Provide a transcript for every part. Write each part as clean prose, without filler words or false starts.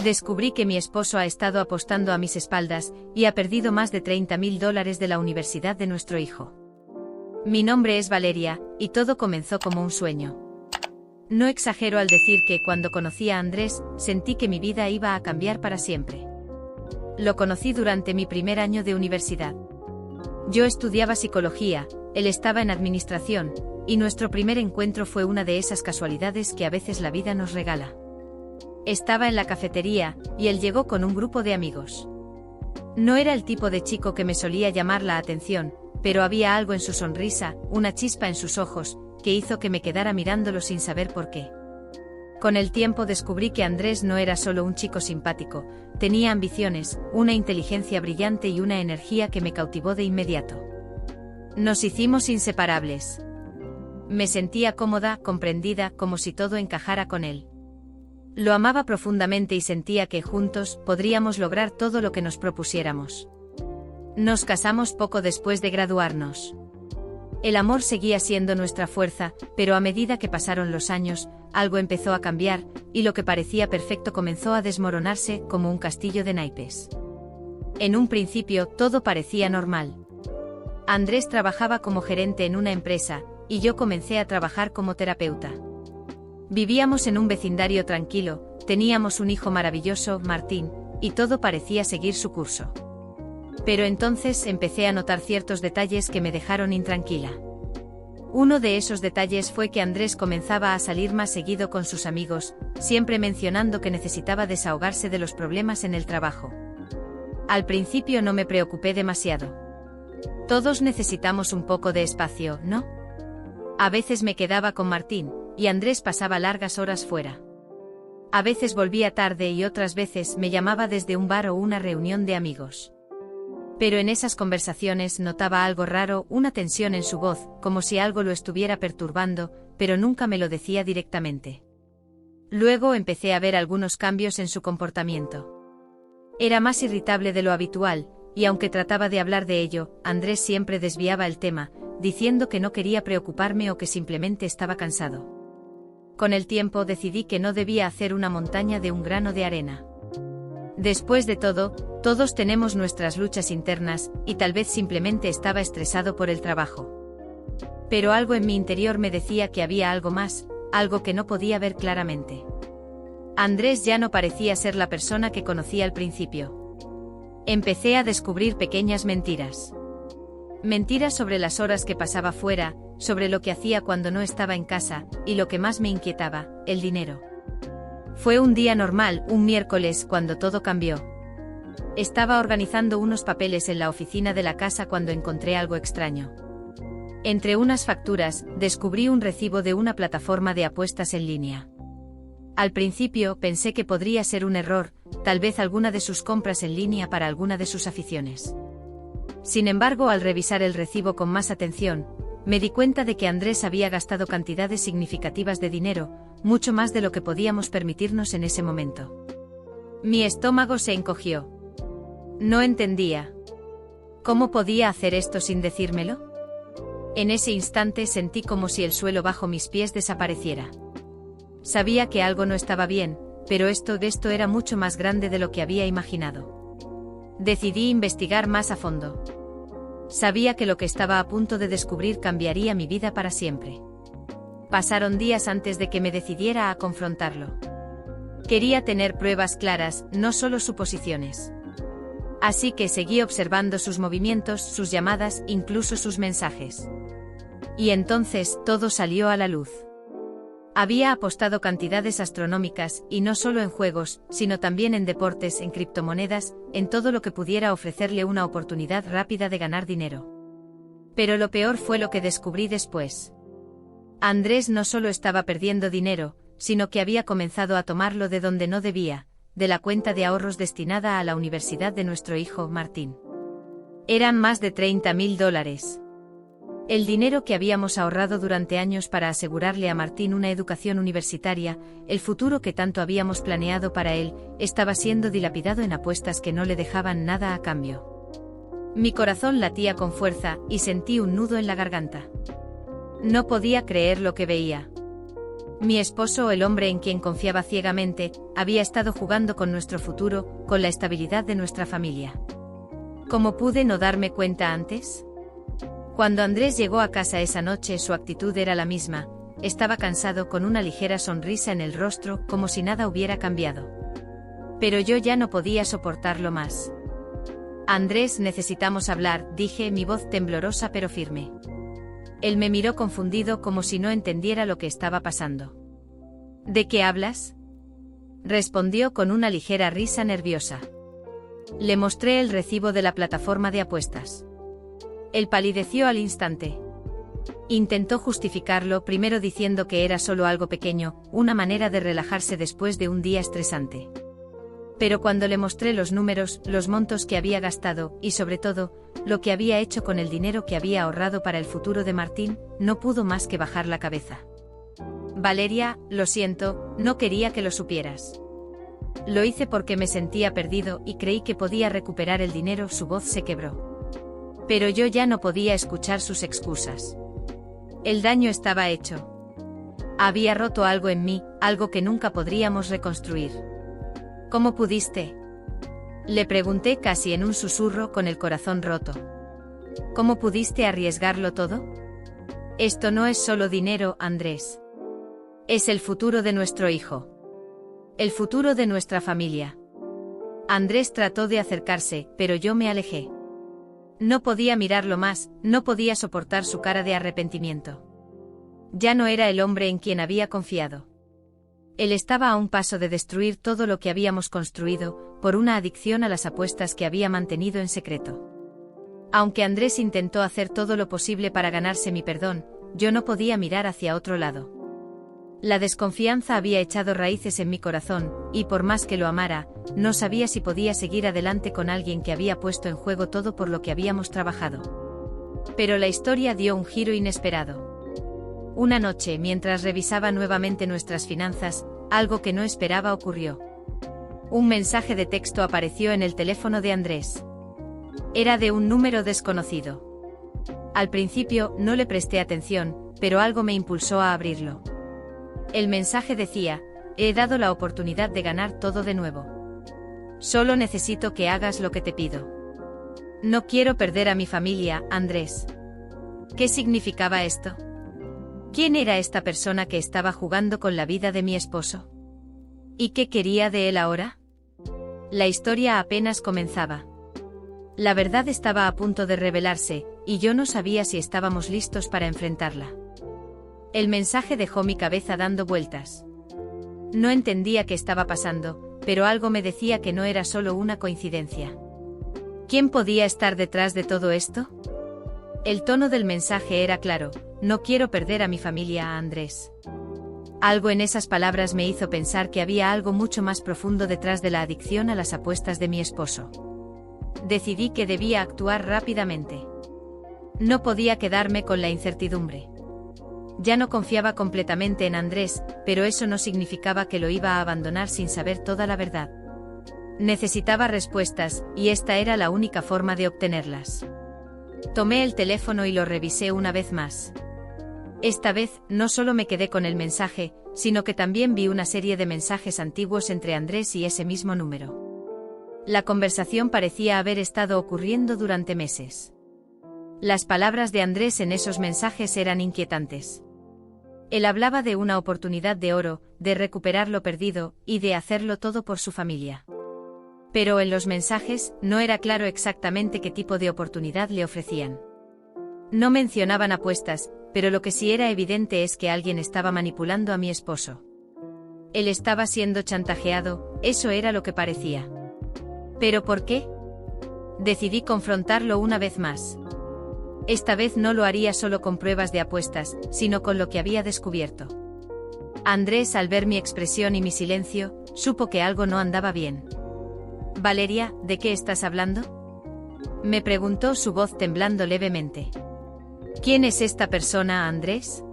Descubrí que mi esposo ha estado apostando a mis espaldas y ha perdido más de $30.000 de la universidad de nuestro hijo. Mi nombre es Valeria, y todo comenzó como un sueño. No exagero al decir que cuando conocí a Andrés, sentí que mi vida iba a cambiar para siempre. Lo conocí durante mi primer año de universidad. Yo estudiaba psicología, él estaba en administración, y nuestro primer encuentro fue una de esas casualidades que a veces la vida nos regala. Estaba en la cafetería, y él llegó con un grupo de amigos. No era el tipo de chico que me solía llamar la atención, pero había algo en su sonrisa, una chispa en sus ojos, que hizo que me quedara mirándolo sin saber por qué. Con el tiempo descubrí que Andrés no era solo un chico simpático, tenía ambiciones, una inteligencia brillante y una energía que me cautivó de inmediato. Nos hicimos inseparables. Me sentía cómoda, comprendida, como si todo encajara con él. Lo amaba profundamente y sentía que juntos podríamos lograr todo lo que nos propusiéramos. Nos casamos poco después de graduarnos. El amor seguía siendo nuestra fuerza, pero a medida que pasaron los años, algo empezó a cambiar, y lo que parecía perfecto comenzó a desmoronarse como un castillo de naipes. En un principio, todo parecía normal. Andrés trabajaba como gerente en una empresa, y yo comencé a trabajar como terapeuta. Vivíamos en un vecindario tranquilo, teníamos un hijo maravilloso, Martín, y todo parecía seguir su curso. Pero entonces empecé a notar ciertos detalles que me dejaron intranquila. Uno de esos detalles fue que Andrés comenzaba a salir más seguido con sus amigos, siempre mencionando que necesitaba desahogarse de los problemas en el trabajo. Al principio no me preocupé demasiado. Todos necesitamos un poco de espacio, ¿no? A veces me quedaba con Martín, y Andrés pasaba largas horas fuera. A veces volvía tarde y otras veces me llamaba desde un bar o una reunión de amigos. Pero en esas conversaciones notaba algo raro, una tensión en su voz, como si algo lo estuviera perturbando, pero nunca me lo decía directamente. Luego empecé a ver algunos cambios en su comportamiento. Era más irritable de lo habitual, y aunque trataba de hablar de ello, Andrés siempre desviaba el tema, diciendo que no quería preocuparme o que simplemente estaba cansado. Con el tiempo decidí que no debía hacer una montaña de un grano de arena. Después de todo, todos tenemos nuestras luchas internas, y tal vez simplemente estaba estresado por el trabajo. Pero algo en mi interior me decía que había algo más, algo que no podía ver claramente. Andrés ya no parecía ser la persona que conocí al principio. Empecé a descubrir pequeñas mentiras. Mentiras sobre las horas que pasaba fuera, sobre lo que hacía cuando no estaba en casa, y lo que más me inquietaba, el dinero. Fue un día normal, un miércoles, cuando todo cambió. Estaba organizando unos papeles en la oficina de la casa cuando encontré algo extraño. Entre unas facturas, descubrí un recibo de una plataforma de apuestas en línea. Al principio pensé que podría ser un error, tal vez alguna de sus compras en línea para alguna de sus aficiones. Sin embargo, al revisar el recibo con más atención, me di cuenta de que Andrés había gastado cantidades significativas de dinero, mucho más de lo que podíamos permitirnos en ese momento. Mi estómago se encogió. No entendía. ¿Cómo podía hacer esto sin decírmelo? En ese instante sentí como si el suelo bajo mis pies desapareciera. Sabía que algo no estaba bien, pero esto era mucho más grande de lo que había imaginado. Decidí investigar más a fondo. Sabía que lo que estaba a punto de descubrir cambiaría mi vida para siempre. Pasaron días antes de que me decidiera a confrontarlo. Quería tener pruebas claras, no solo suposiciones. Así que seguí observando sus movimientos, sus llamadas, incluso sus mensajes. Y entonces todo salió a la luz. Había apostado cantidades astronómicas, y no solo en juegos, sino también en deportes, en criptomonedas, en todo lo que pudiera ofrecerle una oportunidad rápida de ganar dinero. Pero lo peor fue lo que descubrí después. Andrés no solo estaba perdiendo dinero, sino que había comenzado a tomarlo de donde no debía, de la cuenta de ahorros destinada a la universidad de nuestro hijo, Martín. Eran más de $30.000. El dinero que habíamos ahorrado durante años para asegurarle a Martín una educación universitaria, el futuro que tanto habíamos planeado para él, estaba siendo dilapidado en apuestas que no le dejaban nada a cambio. Mi corazón latía con fuerza, y sentí un nudo en la garganta. No podía creer lo que veía. Mi esposo, el hombre en quien confiaba ciegamente, había estado jugando con nuestro futuro, con la estabilidad de nuestra familia. ¿Cómo pude no darme cuenta antes? Cuando Andrés llegó a casa esa noche, su actitud era la misma. Estaba cansado, con una ligera sonrisa en el rostro, como si nada hubiera cambiado. Pero yo ya no podía soportarlo más. Andrés, necesitamos hablar, dije, mi voz temblorosa pero firme. Él me miró confundido, como si no entendiera lo que estaba pasando. ¿De qué hablas?, respondió con una ligera risa nerviosa. Le mostré el recibo de la plataforma de apuestas. Él palideció al instante. Intentó justificarlo, primero diciendo que era solo algo pequeño, una manera de relajarse después de un día estresante. Pero cuando le mostré los números, los montos que había gastado, y sobre todo, lo que había hecho con el dinero que había ahorrado para el futuro de Martín, no pudo más que bajar la cabeza. Valeria, lo siento, no quería que lo supieras. Lo hice porque me sentía perdido y creí que podía recuperar el dinero. Su voz se quebró. Pero yo ya no podía escuchar sus excusas. El daño estaba hecho. Había roto algo en mí, algo que nunca podríamos reconstruir. ¿Cómo pudiste?, le pregunté casi en un susurro, con el corazón roto. ¿Cómo pudiste arriesgarlo todo? Esto no es solo dinero, Andrés. Es el futuro de nuestro hijo. El futuro de nuestra familia. Andrés trató de acercarse, pero yo me alejé. No podía mirarlo más, no podía soportar su cara de arrepentimiento. Ya no era el hombre en quien había confiado. Él estaba a un paso de destruir todo lo que habíamos construido, por una adicción a las apuestas que había mantenido en secreto. Aunque Andrés intentó hacer todo lo posible para ganarse mi perdón, yo no podía mirar hacia otro lado. La desconfianza había echado raíces en mi corazón, y por más que lo amara, no sabía si podía seguir adelante con alguien que había puesto en juego todo por lo que habíamos trabajado. Pero la historia dio un giro inesperado. Una noche, mientras revisaba nuevamente nuestras finanzas, algo que no esperaba ocurrió. Un mensaje de texto apareció en el teléfono de Andrés. Era de un número desconocido. Al principio no le presté atención, pero algo me impulsó a abrirlo. El mensaje decía: he dado la oportunidad de ganar todo de nuevo. Solo necesito que hagas lo que te pido. No quiero perder a mi familia, Andrés. ¿Qué significaba esto? ¿Quién era esta persona que estaba jugando con la vida de mi esposo? ¿Y qué quería de él ahora? La historia apenas comenzaba. La verdad estaba a punto de revelarse, y yo no sabía si estábamos listos para enfrentarla. El mensaje dejó mi cabeza dando vueltas. No entendía qué estaba pasando, pero algo me decía que no era solo una coincidencia. ¿Quién podía estar detrás de todo esto? El tono del mensaje era claro: no quiero perder a mi familia, Andrés. Algo en esas palabras me hizo pensar que había algo mucho más profundo detrás de la adicción a las apuestas de mi esposo. Decidí que debía actuar rápidamente. No podía quedarme con la incertidumbre. Ya no confiaba completamente en Andrés, pero eso no significaba que lo iba a abandonar sin saber toda la verdad. Necesitaba respuestas, y esta era la única forma de obtenerlas. Tomé el teléfono y lo revisé una vez más. Esta vez, no solo me quedé con el mensaje, sino que también vi una serie de mensajes antiguos entre Andrés y ese mismo número. La conversación parecía haber estado ocurriendo durante meses. Las palabras de Andrés en esos mensajes eran inquietantes. Él hablaba de una oportunidad de oro, de recuperar lo perdido, y de hacerlo todo por su familia. Pero en los mensajes, no era claro exactamente qué tipo de oportunidad le ofrecían. No mencionaban apuestas, pero lo que sí era evidente es que alguien estaba manipulando a mi esposo. Él estaba siendo chantajeado, eso era lo que parecía. ¿Pero por qué? Decidí confrontarlo una vez más. Esta vez no lo haría solo con pruebas de apuestas, sino con lo que había descubierto. Andrés, al ver mi expresión y mi silencio, supo que algo no andaba bien. «Valeria, ¿de qué estás hablando?», me preguntó, su voz temblando levemente. «¿Quién es esta persona, Andrés?»,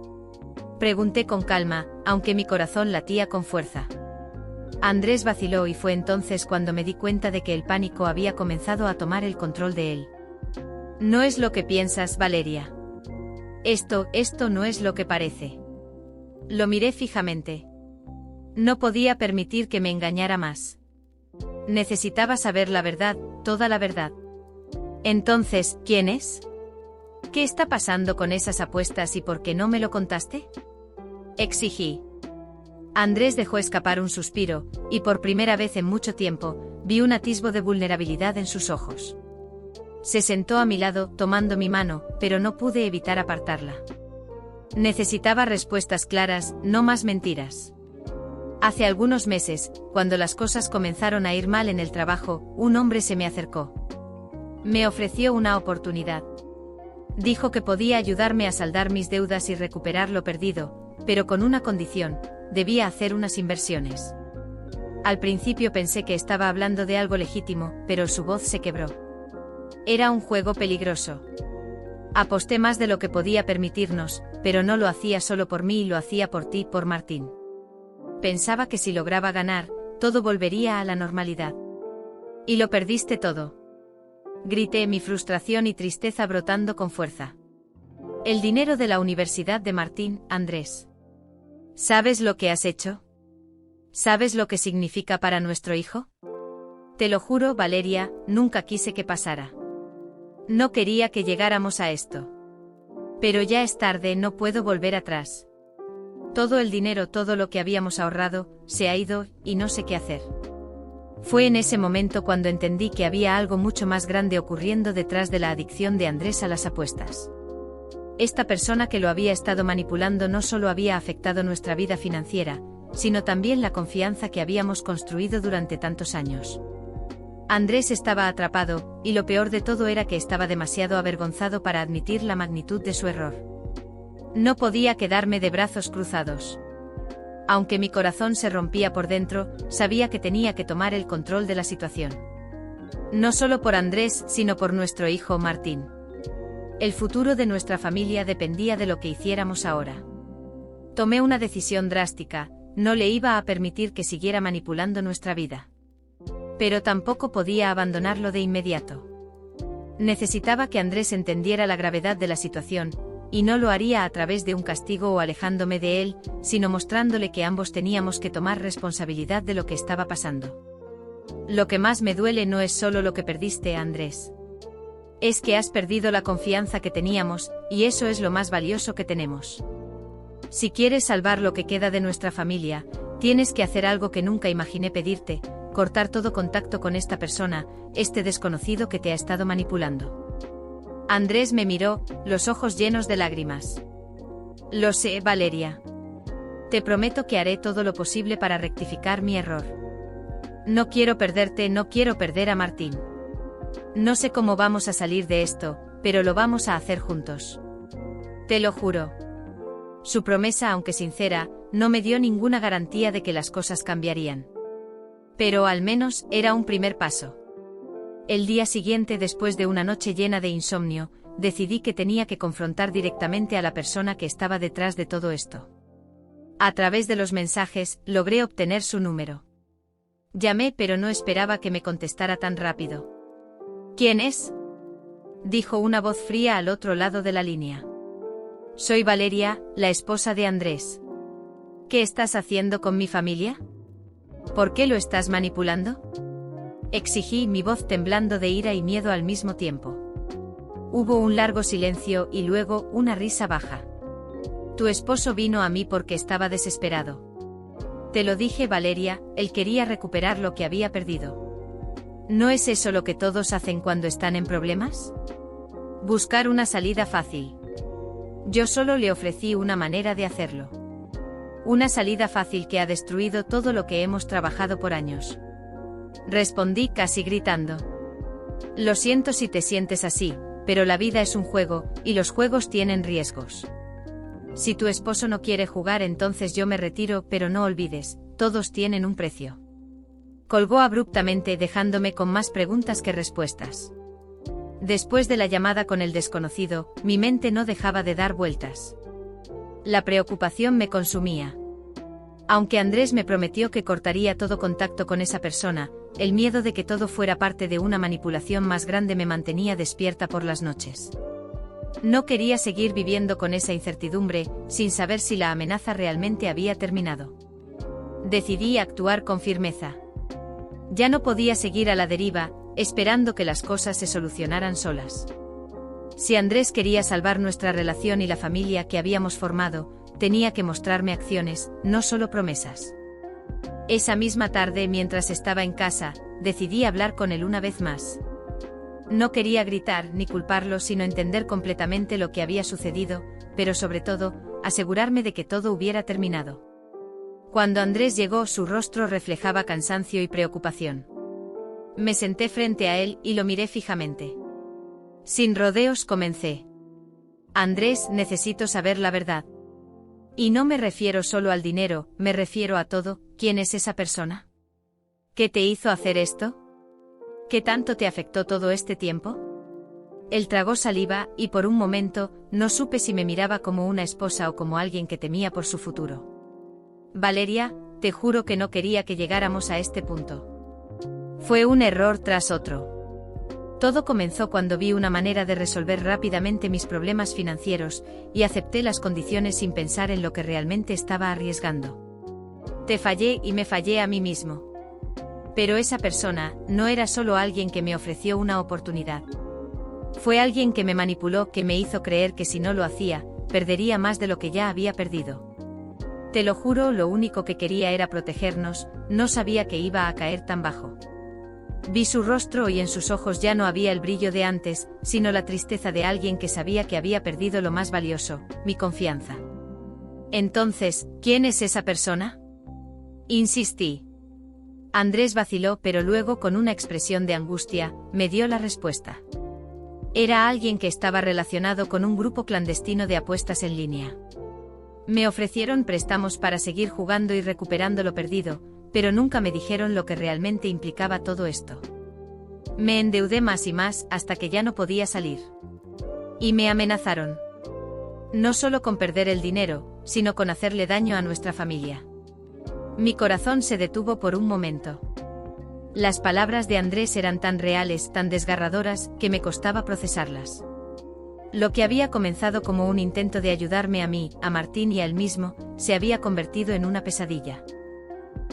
pregunté con calma, aunque mi corazón latía con fuerza. Andrés vaciló y fue entonces cuando me di cuenta de que el pánico había comenzado a tomar el control de él. «No es lo que piensas, Valeria. Esto no es lo que parece. Lo miré fijamente. No podía permitir que me engañara más. Necesitaba saber la verdad, toda la verdad. Entonces, ¿quién es? ¿Qué está pasando con esas apuestas y por qué no me lo contaste? Exigí. Andrés dejó escapar un suspiro, y por primera vez en mucho tiempo, vi un atisbo de vulnerabilidad en sus ojos. Se sentó a mi lado, tomando mi mano, pero no pude evitar apartarla. Necesitaba respuestas claras, no más mentiras. Hace algunos meses, cuando las cosas comenzaron a ir mal en el trabajo, un hombre se me acercó. Me ofreció una oportunidad. Dijo que podía ayudarme a saldar mis deudas y recuperar lo perdido, pero con una condición: debía hacer unas inversiones. Al principio pensé que estaba hablando de algo legítimo, pero su voz se quebró. Era un juego peligroso. Aposté más de lo que podía permitirnos, pero no lo hacía solo por mí, lo hacía por ti, por Martín. Pensaba que si lograba ganar, todo volvería a la normalidad. Y lo perdiste todo. Grité, mi frustración y tristeza brotando con fuerza. El dinero de la universidad de Martín, Andrés. ¿Sabes lo que has hecho? ¿Sabes lo que significa para nuestro hijo? Te lo juro, Valeria, nunca quise que pasara. No quería que llegáramos a esto. Pero ya es tarde, no puedo volver atrás. Todo el dinero, todo lo que habíamos ahorrado, se ha ido, y no sé qué hacer. Fue en ese momento cuando entendí que había algo mucho más grande ocurriendo detrás de la adicción de Andrés a las apuestas. Esta persona que lo había estado manipulando no solo había afectado nuestra vida financiera, sino también la confianza que habíamos construido durante tantos años. Andrés estaba atrapado, y lo peor de todo era que estaba demasiado avergonzado para admitir la magnitud de su error. No podía quedarme de brazos cruzados. Aunque mi corazón se rompía por dentro, sabía que tenía que tomar el control de la situación. No solo por Andrés, sino por nuestro hijo Martín. El futuro de nuestra familia dependía de lo que hiciéramos ahora. Tomé una decisión drástica: no le iba a permitir que siguiera manipulando nuestra vida. Pero tampoco podía abandonarlo de inmediato. Necesitaba que Andrés entendiera la gravedad de la situación, y no lo haría a través de un castigo o alejándome de él, sino mostrándole que ambos teníamos que tomar responsabilidad de lo que estaba pasando. Lo que más me duele no es solo lo que perdiste, Andrés. Es que has perdido la confianza que teníamos, y eso es lo más valioso que tenemos. Si quieres salvar lo que queda de nuestra familia, tienes que hacer algo que nunca imaginé pedirte: cortar todo contacto con esta persona, este desconocido que te ha estado manipulando. Andrés me miró, los ojos llenos de lágrimas. Lo sé, Valeria. Te prometo que haré todo lo posible para rectificar mi error. No quiero perderte, no quiero perder a Martín. No sé cómo vamos a salir de esto, pero lo vamos a hacer juntos. Te lo juro. Su promesa, aunque sincera, no me dio ninguna garantía de que las cosas cambiarían. Pero al menos era un primer paso. El día siguiente, después de una noche llena de insomnio, decidí que tenía que confrontar directamente a la persona que estaba detrás de todo esto. A través de los mensajes, logré obtener su número. Llamé, pero no esperaba que me contestara tan rápido. ¿Quién es?, dijo una voz fría al otro lado de la línea. Soy Valeria, la esposa de Andrés. ¿Qué estás haciendo con mi familia? ¿Por qué lo estás manipulando?, exigí, mi voz temblando de ira y miedo al mismo tiempo. Hubo un largo silencio y luego una risa baja. Tu esposo vino a mí porque estaba desesperado. Te lo dije, Valeria, él quería recuperar lo que había perdido. ¿No es eso lo que todos hacen cuando están en problemas? Buscar una salida fácil. Yo solo le ofrecí una manera de hacerlo. Una salida fácil que ha destruido todo lo que hemos trabajado por años. Respondí casi gritando. Lo siento si te sientes así, pero la vida es un juego, y los juegos tienen riesgos. Si tu esposo no quiere jugar, entonces yo me retiro, pero no olvides, todos tienen un precio. Colgó abruptamente, dejándome con más preguntas que respuestas. Después de la llamada con el desconocido, mi mente no dejaba de dar vueltas. La preocupación me consumía. Aunque Andrés me prometió que cortaría todo contacto con esa persona, el miedo de que todo fuera parte de una manipulación más grande me mantenía despierta por las noches. No quería seguir viviendo con esa incertidumbre, sin saber si la amenaza realmente había terminado. Decidí actuar con firmeza. Ya no podía seguir a la deriva, esperando que las cosas se solucionaran solas. Si Andrés quería salvar nuestra relación y la familia que habíamos formado, tenía que mostrarme acciones, no solo promesas. Esa misma tarde, mientras estaba en casa, decidí hablar con él una vez más. No quería gritar ni culparlo, sino entender completamente lo que había sucedido, pero sobre todo, asegurarme de que todo hubiera terminado. Cuando Andrés llegó, su rostro reflejaba cansancio y preocupación. Me senté frente a él y lo miré fijamente. Sin rodeos comencé. Andrés, necesito saber la verdad. Y no me refiero solo al dinero, me refiero a todo. ¿Quién es esa persona? ¿Qué te hizo hacer esto? ¿Qué tanto te afectó todo este tiempo? Él tragó saliva, y por un momento, no supe si me miraba como una esposa o como alguien que temía por su futuro. Valeria, te juro que no quería que llegáramos a este punto. Fue un error tras otro. Todo comenzó cuando vi una manera de resolver rápidamente mis problemas financieros, y acepté las condiciones sin pensar en lo que realmente estaba arriesgando. Te fallé y me fallé a mí mismo. Pero esa persona no era solo alguien que me ofreció una oportunidad. Fue alguien que me manipuló, que me hizo creer que si no lo hacía, perdería más de lo que ya había perdido. Te lo juro, lo único que quería era protegernos, no sabía que iba a caer tan bajo. Vi su rostro y en sus ojos ya no había el brillo de antes, sino la tristeza de alguien que sabía que había perdido lo más valioso, mi confianza. Entonces, ¿quién es esa persona? Insistí. Andrés vaciló, pero luego, con una expresión de angustia, me dio la respuesta. Era alguien que estaba relacionado con un grupo clandestino de apuestas en línea. Me ofrecieron préstamos para seguir jugando y recuperando lo perdido, pero nunca me dijeron lo que realmente implicaba todo esto. Me endeudé más y más hasta que ya no podía salir. Y me amenazaron. No solo con perder el dinero, sino con hacerle daño a nuestra familia. Mi corazón se detuvo por un momento. Las palabras de Andrés eran tan reales, tan desgarradoras, que me costaba procesarlas. Lo que había comenzado como un intento de ayudarme a mí, a Martín y a él mismo, se había convertido en una pesadilla.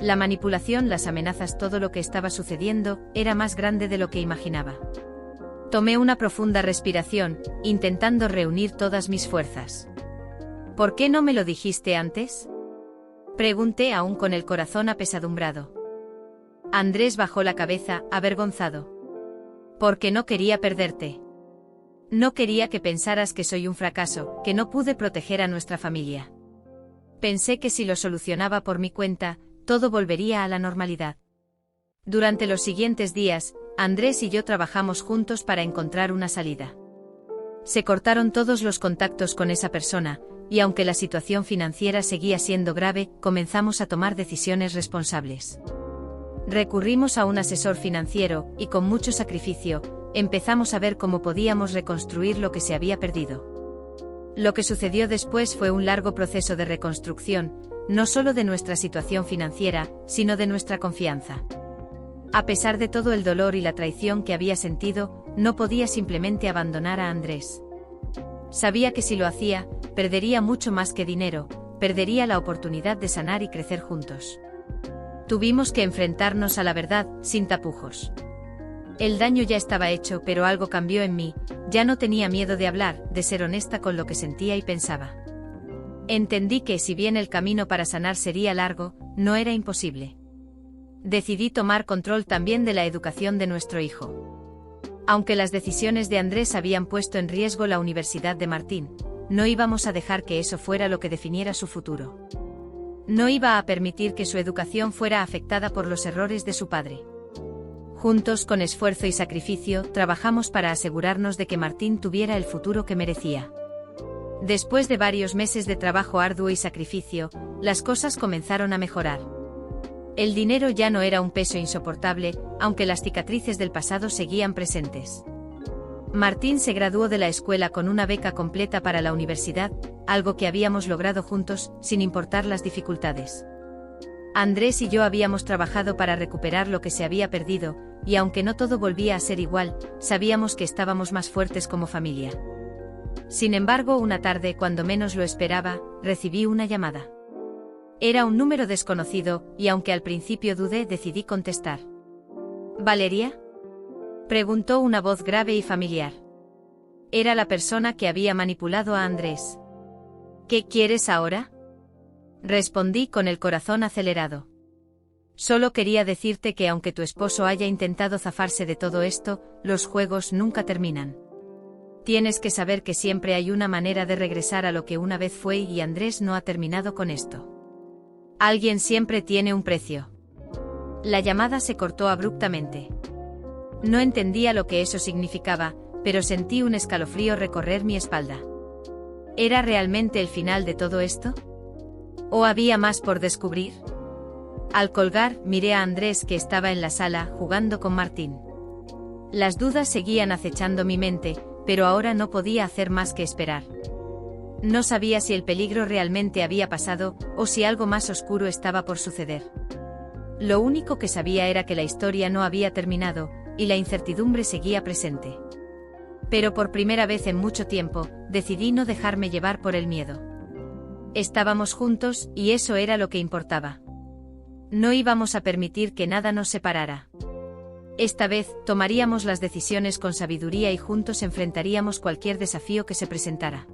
La manipulación, las amenazas, todo lo que estaba sucediendo, era más grande de lo que imaginaba. Tomé una profunda respiración, intentando reunir todas mis fuerzas. ¿Por qué no me lo dijiste antes? Pregunté, aún con el corazón apesadumbrado. Andrés bajó la cabeza, avergonzado. Porque no quería perderte. No quería que pensaras que soy un fracaso, que no pude proteger a nuestra familia. Pensé que si lo solucionaba por mi cuenta, todo volvería a la normalidad. Durante los siguientes días, Andrés y yo trabajamos juntos para encontrar una salida. Se cortaron todos los contactos con esa persona, y aunque la situación financiera seguía siendo grave, comenzamos a tomar decisiones responsables. Recurrimos a un asesor financiero, y con mucho sacrificio, empezamos a ver cómo podíamos reconstruir lo que se había perdido. Lo que sucedió después fue un largo proceso de reconstrucción, no solo de nuestra situación financiera, sino de nuestra confianza. A pesar de todo el dolor y la traición que había sentido, no podía simplemente abandonar a Andrés. Sabía que si lo hacía, perdería mucho más que dinero, perdería la oportunidad de sanar y crecer juntos. Tuvimos que enfrentarnos a la verdad, sin tapujos. El daño ya estaba hecho, pero algo cambió en mí, ya no tenía miedo de hablar, de ser honesta con lo que sentía y pensaba. Entendí que, si bien el camino para sanar sería largo, no era imposible. Decidí tomar control también de la educación de nuestro hijo. Aunque las decisiones de Andrés habían puesto en riesgo la universidad de Martín, no íbamos a dejar que eso fuera lo que definiera su futuro. No iba a permitir que su educación fuera afectada por los errores de su padre. Juntos, con esfuerzo y sacrificio, trabajamos para asegurarnos de que Martín tuviera el futuro que merecía. Después de varios meses de trabajo arduo y sacrificio, las cosas comenzaron a mejorar. El dinero ya no era un peso insoportable, aunque las cicatrices del pasado seguían presentes. Martín se graduó de la escuela con una beca completa para la universidad, algo que habíamos logrado juntos, sin importar las dificultades. Andrés y yo habíamos trabajado para recuperar lo que se había perdido, y aunque no todo volvía a ser igual, sabíamos que estábamos más fuertes como familia. Sin embargo, una tarde, cuando menos lo esperaba, recibí una llamada. Era un número desconocido, y aunque al principio dudé, decidí contestar. ¿Valeria?, preguntó una voz grave y familiar. Era la persona que había manipulado a Andrés. ¿Qué quieres ahora?, respondí con el corazón acelerado. Solo quería decirte que aunque tu esposo haya intentado zafarse de todo esto, los juegos nunca terminan. Tienes que saber que siempre hay una manera de regresar a lo que una vez fue y Andrés no ha terminado con esto. Alguien siempre tiene un precio. La llamada se cortó abruptamente. No entendía lo que eso significaba, pero sentí un escalofrío recorrer mi espalda. ¿Era realmente el final de todo esto? ¿O había más por descubrir? Al colgar, miré a Andrés, que estaba en la sala, jugando con Martín. Las dudas seguían acechando mi mente, pero ahora no podía hacer más que esperar. No sabía si el peligro realmente había pasado, o si algo más oscuro estaba por suceder. Lo único que sabía era que la historia no había terminado, y la incertidumbre seguía presente. Pero por primera vez en mucho tiempo, decidí no dejarme llevar por el miedo. Estábamos juntos, y eso era lo que importaba. No íbamos a permitir que nada nos separara. Esta vez, tomaríamos las decisiones con sabiduría y juntos enfrentaríamos cualquier desafío que se presentara.